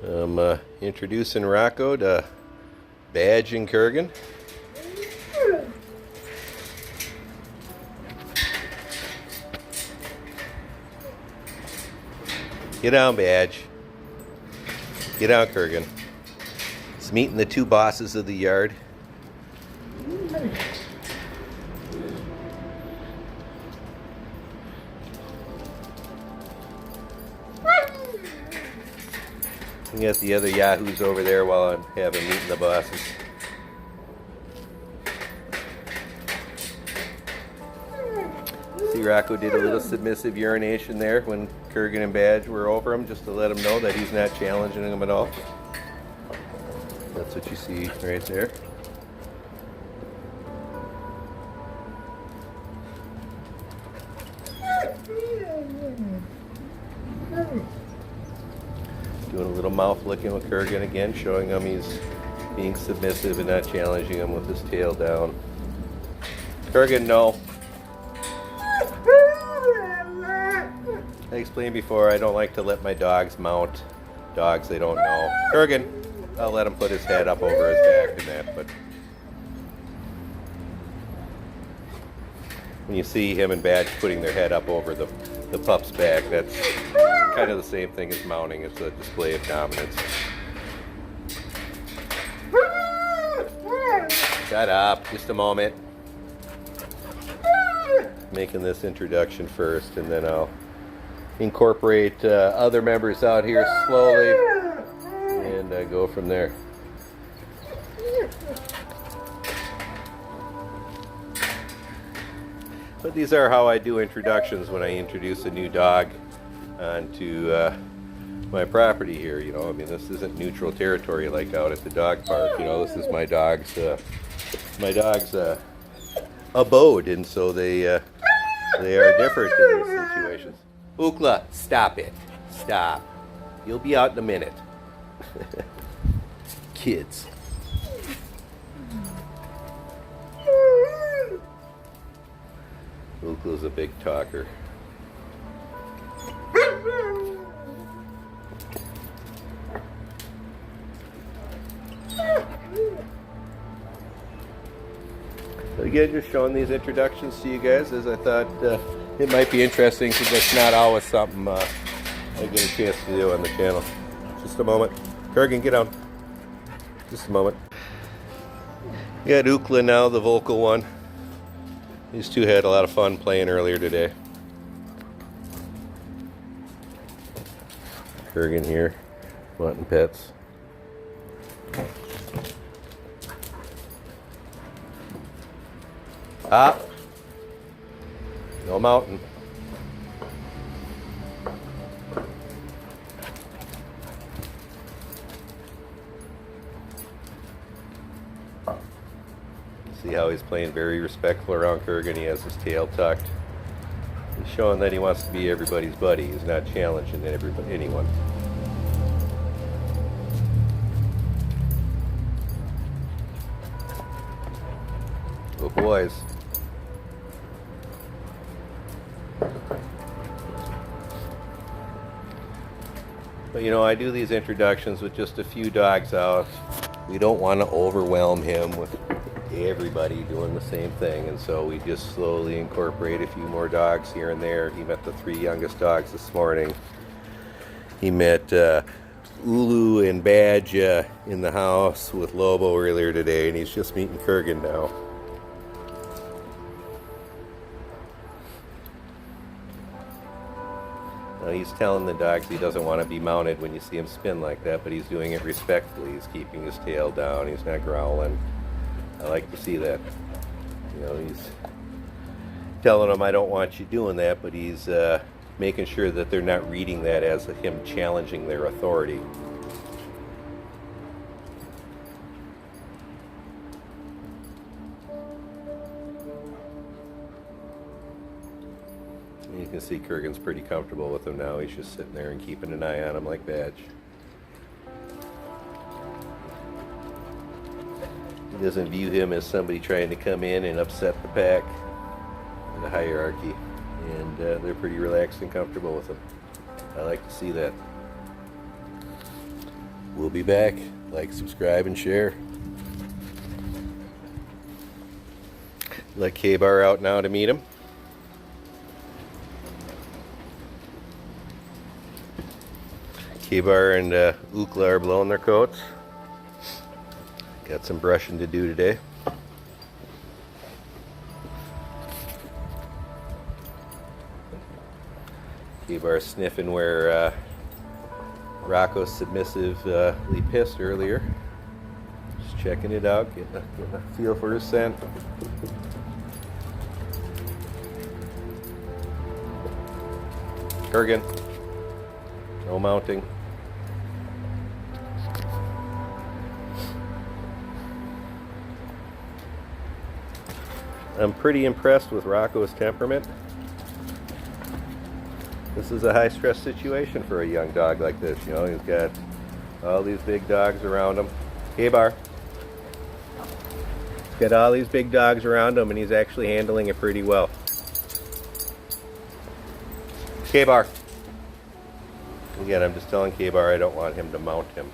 I'm introducing Rocko to Badge and Kurgan. Get down, Badge. Get down, Kurgan. It's meeting the two bosses of the yard. We got the other yahoos over there while I'm having meeting the bosses. See, Rocko did a little submissive urination there when Kurgan and Badge were over him, just to let him know that he's not challenging him at all. That's what you see right there. Doing a little mouth licking with Kurgan again, showing him he's being submissive and not challenging him with his tail down. Kurgan, no. I explained before, I don't like to let my dogs mount dogs they don't know. Kurgan, I'll let him put his head up over his back and that, but when you see him and Badge putting their head up over the pup's back, that's kind of the same thing as mounting. It's a display of dominance. Shut up, just a moment. Making this introduction first, and then I'll incorporate other members out here slowly and go from there. But these are how I do introductions when I introduce a new dog onto my property here. You know, I mean, this isn't neutral territory like out at the dog park. You know, this is my dog's abode, and so they are different in these situations. Ookla, stop it. Stop. You'll be out in a minute. Kids. Ookla's a big talker. But again, just showing these introductions to you guys, as I thought it might be interesting, because it's not always something I get a chance to do on the channel. Just a moment. Kurgan, get down. Just a moment. We got Ookla now, the vocal one. These two had a lot of fun playing earlier today. Kurgan here, wanting pets. Ah! No mountain. See how he's playing very respectful around Kurgan. He has his tail tucked. He's showing that he wants to be everybody's buddy. He's not challenging anyone. Oh boys. But you know, I do these introductions with just a few dogs out. We don't want to overwhelm him with everybody doing the same thing, and so we just slowly incorporate a few more dogs here and there. He met the 3 youngest dogs this morning. He met Ulu and Badge in the house with Lobo earlier today, and he's just meeting Kurgan now. Now he's telling the dogs he doesn't want to be mounted when you see him spin like that, but he's doing it respectfully. He's keeping his tail down. He's not growling. I like to see that. You know, he's telling them, I don't want you doing that, but he's making sure that they're not reading that as him challenging their authority. You can see Kurgan's pretty comfortable with him now. He's just sitting there and keeping an eye on him like Badge. He doesn't view him as somebody trying to come in and upset the pack in the hierarchy, and they're pretty relaxed and comfortable with him. I like to see that. We'll be back. Like, subscribe, and share. Let K-Bar out now to meet him. K-Bar and Ookla are blowing their coats. Got some brushing to do today. K-Bar sniffing where Rocko submissively pissed earlier. Just checking it out, getting a feel for his scent. Kurgan, no mounting. I'm pretty impressed with Rocko's temperament. This is a high stress situation for a young dog like this. You know, he's got all these big dogs around him. K-Bar. He's got all these big dogs around him, and he's actually handling it pretty well. K-Bar. Again, I'm just telling K-Bar I don't want him to mount him.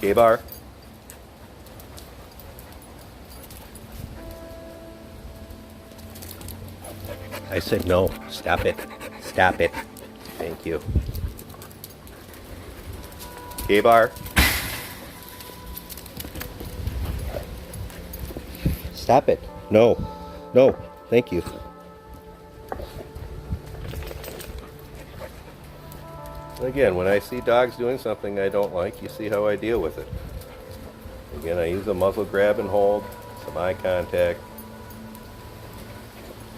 K-Bar. I said no. Stop it. Stop it. Thank you. K-Bar. Stop it. No. No. Thank you. Again, when I see dogs doing something I don't like, you see how I deal with it. Again, I use a muzzle grab and hold, some eye contact.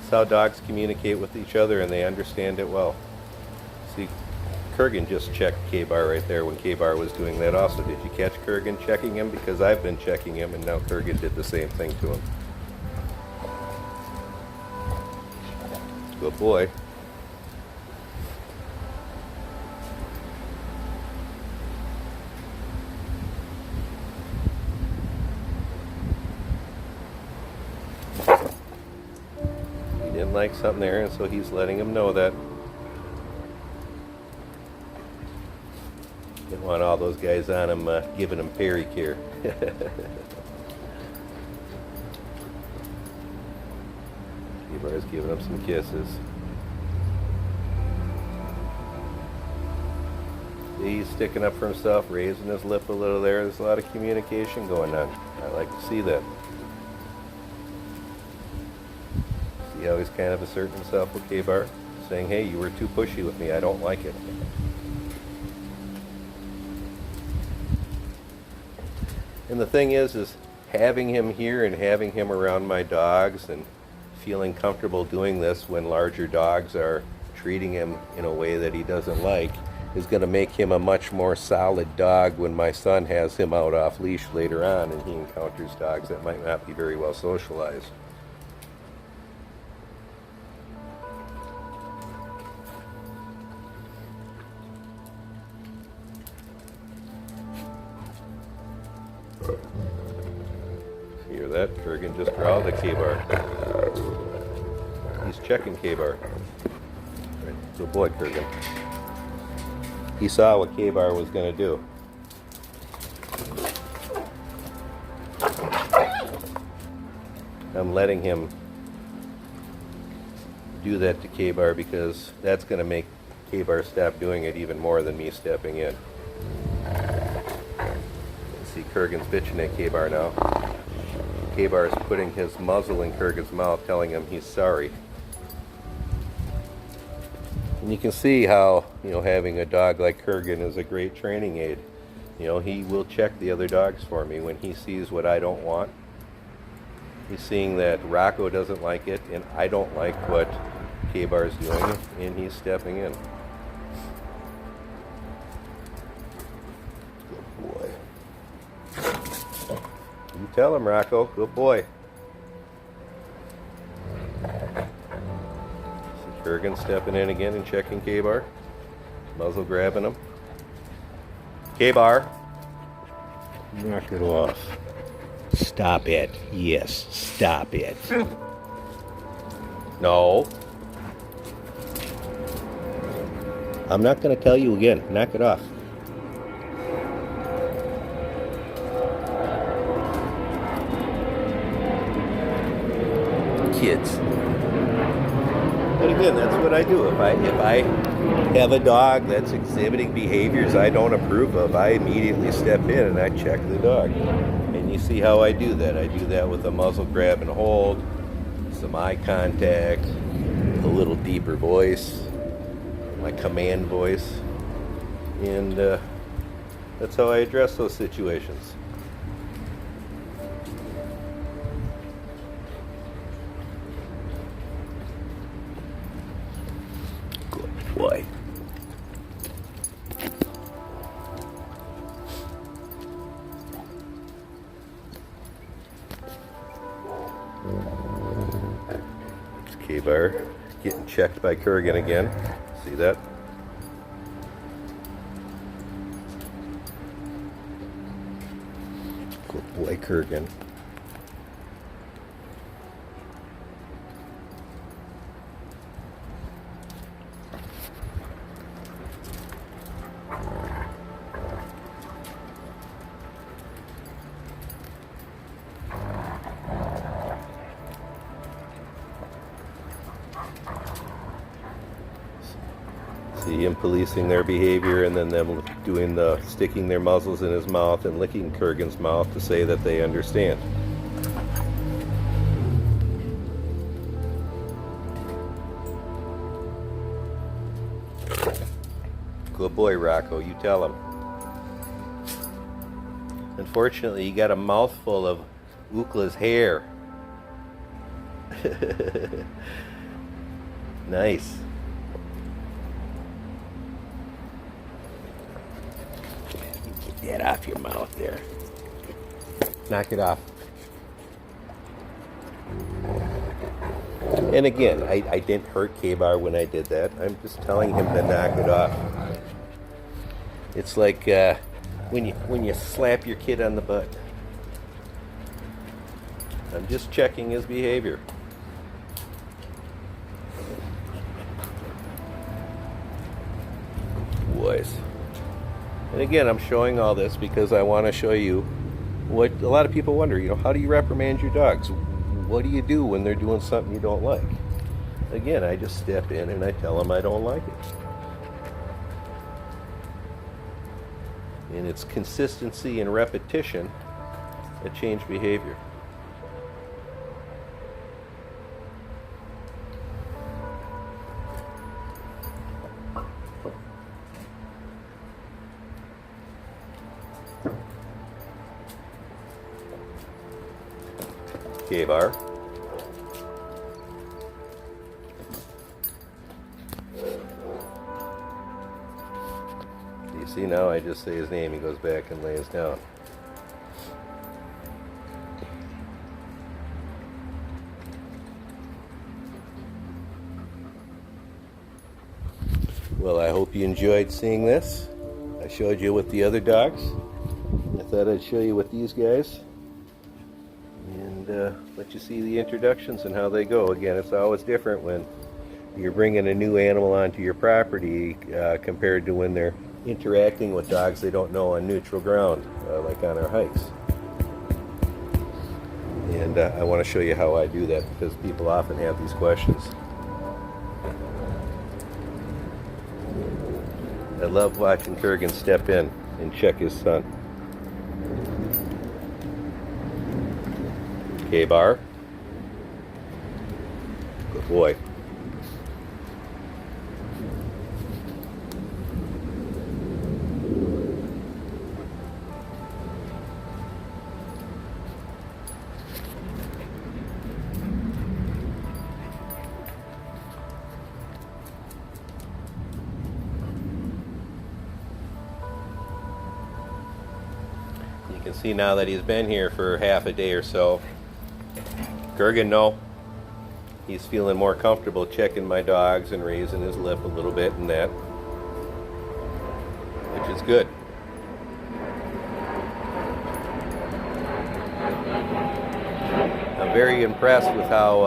It's how dogs communicate with each other, and they understand it well. See, Kurgan just checked K-Bar right there when K-Bar was doing that also. Did you catch Kurgan checking him? Because I've been checking him, and now Kurgan did the same thing to him. Good boy. He didn't like something there, and so he's letting him know that. Didn't want all those guys on him giving him pericure. K-Bar's giving him some kisses. He's sticking up for himself, raising his lip a little there. There's a lot of communication going on. I like to see that. See how he's kind of asserting himself with K-Bar, saying, hey, you were too pushy with me, I don't like it. And the thing is having him here and having him around my dogs and feeling comfortable doing this when larger dogs are treating him in a way that he doesn't like is going to make him a much more solid dog when my son has him out off leash later on and he encounters dogs that might not be very well socialized. Hear that? Kurgan just growled at K-Bar. He's checking K-Bar. Right. Good boy, Kurgan. He saw what K-Bar was going to do. I'm letting him do that to K-Bar because that's going to make K-Bar stop doing it even more than me stepping in. See, Kurgan's bitching at K-Bar now. K-Bar is putting his muzzle in Kurgan's mouth, telling him he's sorry. And you can see how, you know, having a dog like Kurgan is a great training aid. You know, he will check the other dogs for me when he sees what I don't want. He's seeing that Rocko doesn't like it, and I don't like what K-Bar's doing, and he's stepping in. You tell him, Rocko. Good boy. See Kurgan stepping in again and checking K-Bar. Muzzle grabbing him. K-Bar. Knock it off. Stop it. Yes, stop it. No. I'm not going to tell you again. Knock it off. Kids. But again, that's what I do. If I have a dog that's exhibiting behaviors I don't approve of, I immediately step in and I check the dog. And you see how I do that. I do that with a muzzle grab and hold, some eye contact, a little deeper voice, my command voice, and that's how I address those situations. Good boy. K-Bar getting checked by Kurgan again. See that? Good boy, Kurgan. See him policing their behavior and then them doing the sticking their muzzles in his mouth and licking Kurgan's mouth to say that they understand. Good boy, Rocko, you tell him. Unfortunately, you got a mouthful of Ookla's hair. Nice. Get that off your mouth there. Knock it off. And again, I didn't hurt K-Bar when I did that. I'm just telling him to knock it off. It's like when you slap your kid on the butt. I'm just checking his behavior. Boys. And again, I'm showing all this because I want to show you what a lot of people wonder, how do you reprimand your dogs? What do you do when they're doing something you don't like? Again, I just step in and I tell them I don't like it. And it's consistency and repetition that change behavior. K-Bar. You see now I just say his name, he goes back and lays down. Well, I hope you enjoyed seeing this. I showed you with the other dogs. I thought I'd show you with these guys. And let you see the introductions and how they go. Again, it's always different when you're bringing a new animal onto your property compared to when they're interacting with dogs they don't know on neutral ground, like on our hikes. And I want to show you how I do that because people often have these questions. I love watching Kurgan step in and check his son. K-Bar. Good boy. You can see now that he's been here for half a day or so. Kurgan, no. He's feeling more comfortable checking my dogs and raising his lip a little bit and that, which is good. I'm very impressed with how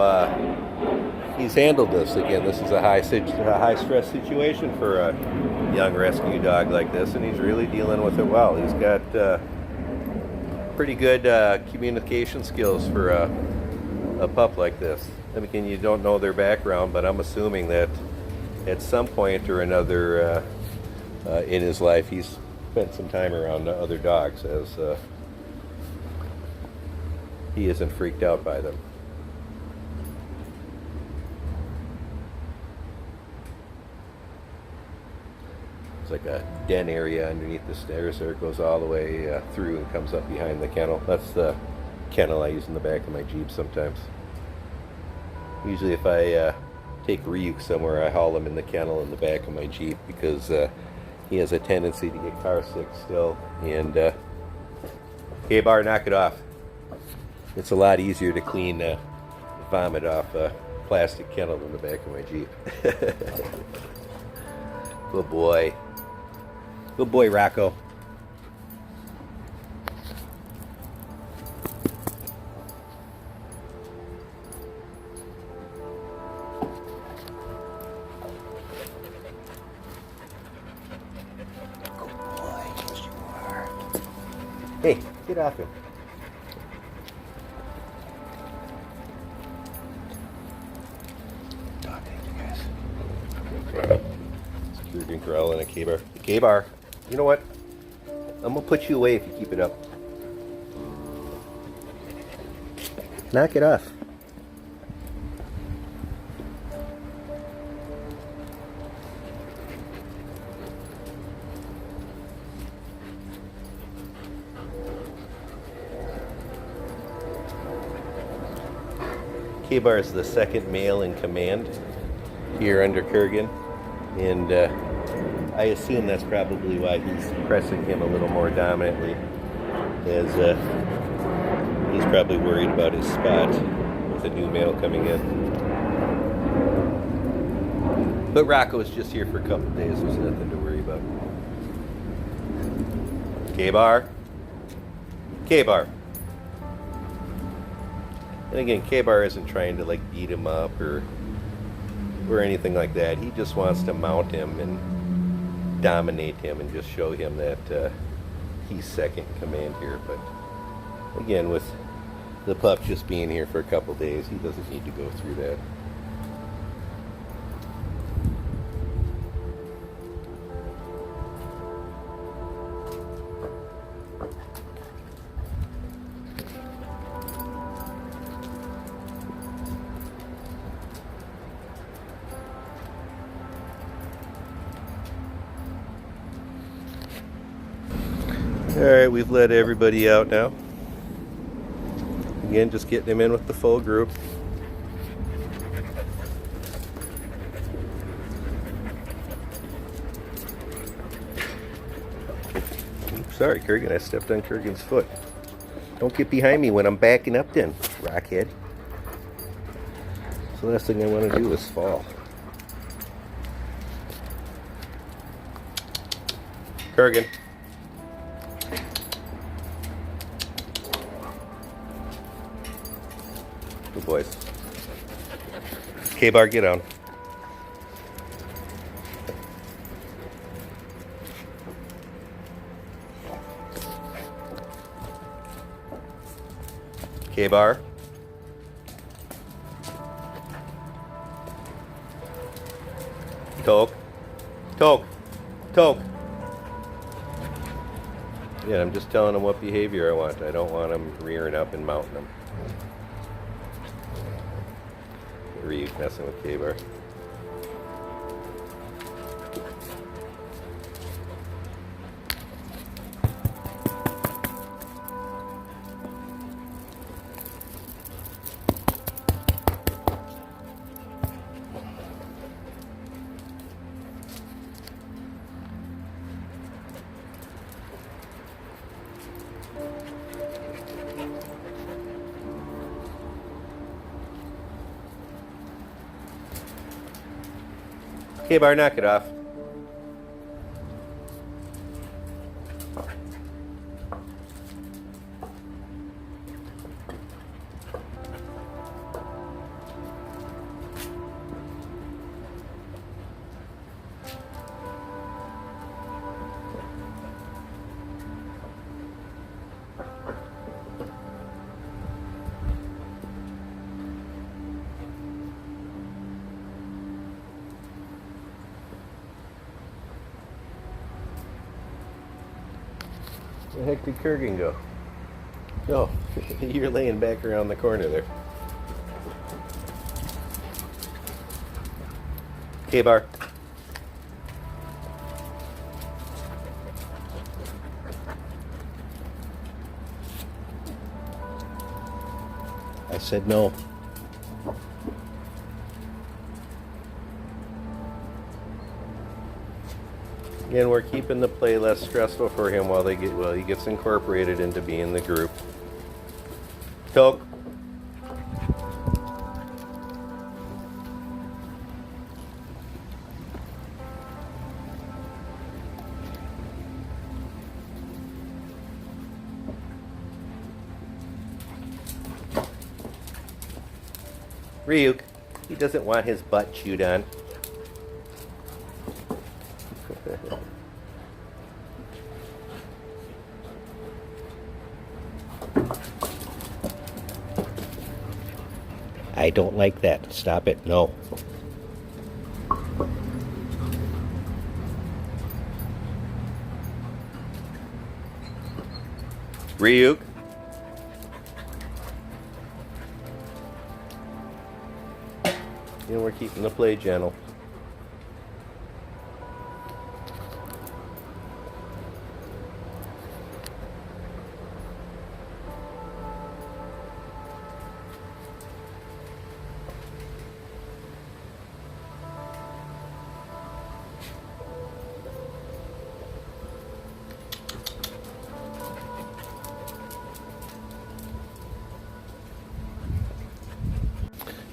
he's handled this. Again, this is a high stress situation for a young rescue dog like this, and he's really dealing with it well. He's got pretty good communication skills for a pup like this. And again, you don't know their background, but I'm assuming that at some point or another in his life, he's spent some time around other dogs, as he isn't freaked out by them. It's like a den area underneath the stairs there. It goes all the way through and comes up behind the kennel. That's the kennel I use in the back of my Jeep sometimes. Usually if I take Ryuk somewhere, I haul him in the kennel in the back of my Jeep, because he has a tendency to get car sick still. And K-Bar, knock it off. It's a lot easier to clean vomit off a plastic kennel in the back of my Jeep. Good boy. Good boy, Rocko. Hey, get off him. Oh, thank you guys. Okay. It's Kurgan Corral and a K-Bar. K-Bar, you know what? I'm going to put you away if you keep it up. Knock it off. K-Bar is the second male in command here under Kurgan, and I assume that's probably why he's pressing him a little more dominantly, as he's probably worried about his spot with a new male coming in. But Rocko is just here for a couple of days. There's nothing to worry about. K-Bar. K-Bar. And again, K-Bar isn't trying to like beat him up or anything like that. He just wants to mount him and dominate him and just show him that he's second in command here. But again, with the pup just being here for a couple days, he doesn't need to go through that. Alright, we've let everybody out now. Again, just getting them in with the full group. Oops, sorry, Kurgan, I stepped on Kurgan's foot. Don't get behind me when I'm backing up then, rockhead. So the last thing I want to do is fall. Kurgan. Good boys. K-Bar, get on. K-Bar. Toke. Toke. Toke. Yeah, I'm just telling them what behavior I want. I don't want them rearing up and mounting them. Ryuk messing with K-Bar. K-Bar, knock it off. Where the heck did Kurgan go? Oh, you're laying back around the corner there. K-Bar. I said no. Again, we're keeping the play less stressful for him while he gets incorporated into being the group. Toke. Ryuk, he doesn't want his butt chewed on. I don't like that. Stop it. No. Ryuk. You know, we're keeping the play gentle.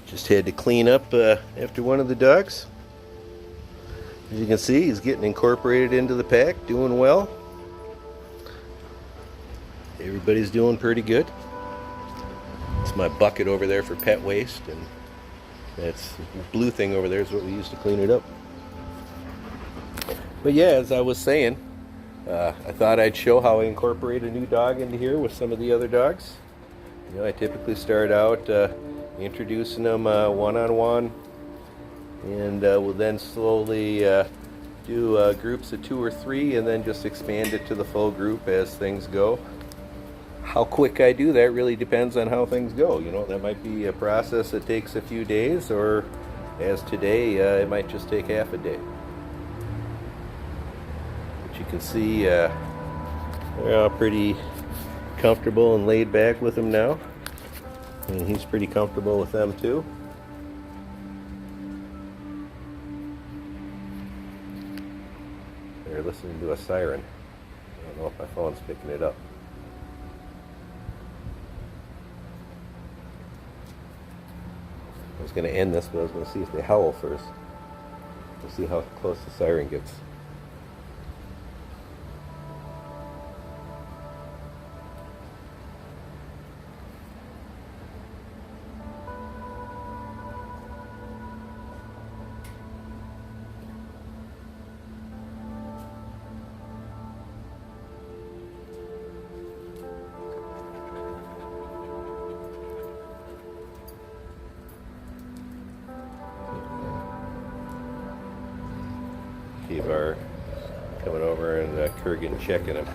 Just had to clean up after one of the dogs. As you can see, he's getting incorporated into the pack, doing well. Everybody's doing pretty good. It's my bucket over there for pet waste, and that's the blue thing over there is what we use to clean it up. But yeah, as I was saying, I thought I'd show how I incorporate a new dog into here with some of the other dogs. You know, I typically start out introducing them one-on-one, and we'll then slowly do groups of 2 or 3, and then just expand it to the full group as things go. How quick I do that really depends on how things go. You know, that might be a process that takes a few days, or as today, it might just take half a day. But you can see they're all pretty comfortable and laid back with him now. And he's pretty comfortable with them too. They're listening to a siren. I don't know if my phone's picking it up. I was going to end this, but I was going to see if they howl first. We'll see how close the siren gets. Are coming over and Kurgan checking him.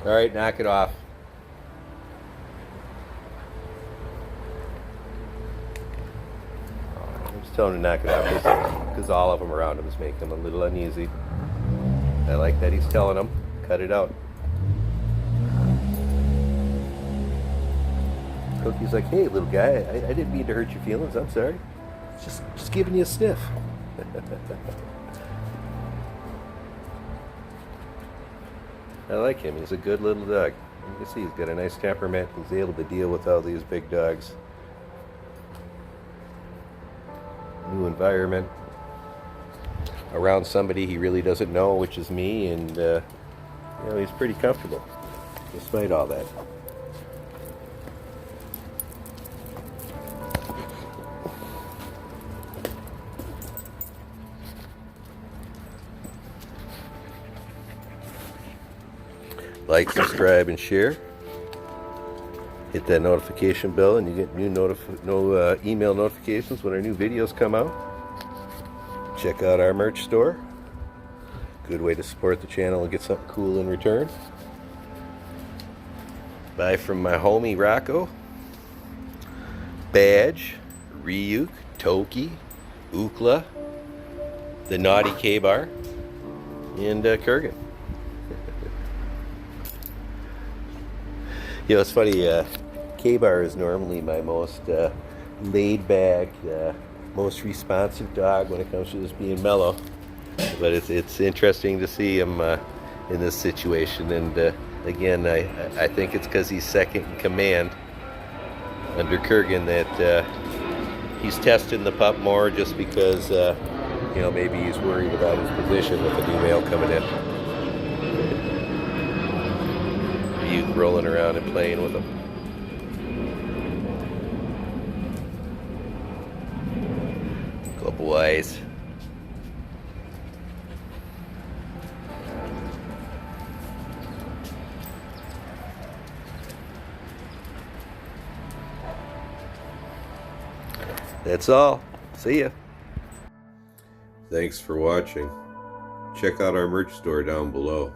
All right, knock it off. I'm just telling him to knock it off because all of them around him is making him a little uneasy. I like that he's telling them, cut it out. Cookie's like, hey, little guy, I didn't mean to hurt your feelings. I'm sorry. Just giving you a sniff. I like him. He's a good little dog. You can see he's got a nice temperament. He's able to deal with all these big dogs. New environment. Around somebody he really doesn't know, which is me, and you know, he's pretty comfortable despite all that. Like, subscribe, and share. Hit that notification bell and you get new email notifications when our new videos come out. Check out our merch store. Good way to support the channel and get something cool in return. Buy from my homie Rocko. Badge, Ryuk, Toki, Ookla, the Naughty K-Bar, and Kurgan. You know, it's funny, K-Bar is normally my most laid-back, most responsive dog when it comes to just being mellow. But it's interesting to see him in this situation, and again, I think it's because he's second in command under Kurgan that he's testing the pup more, just because you know, maybe he's worried about his position with a new male coming in. You rolling around and playing with him. Good boys. That's all. See ya. Thanks for watching. Check out our merch store down below.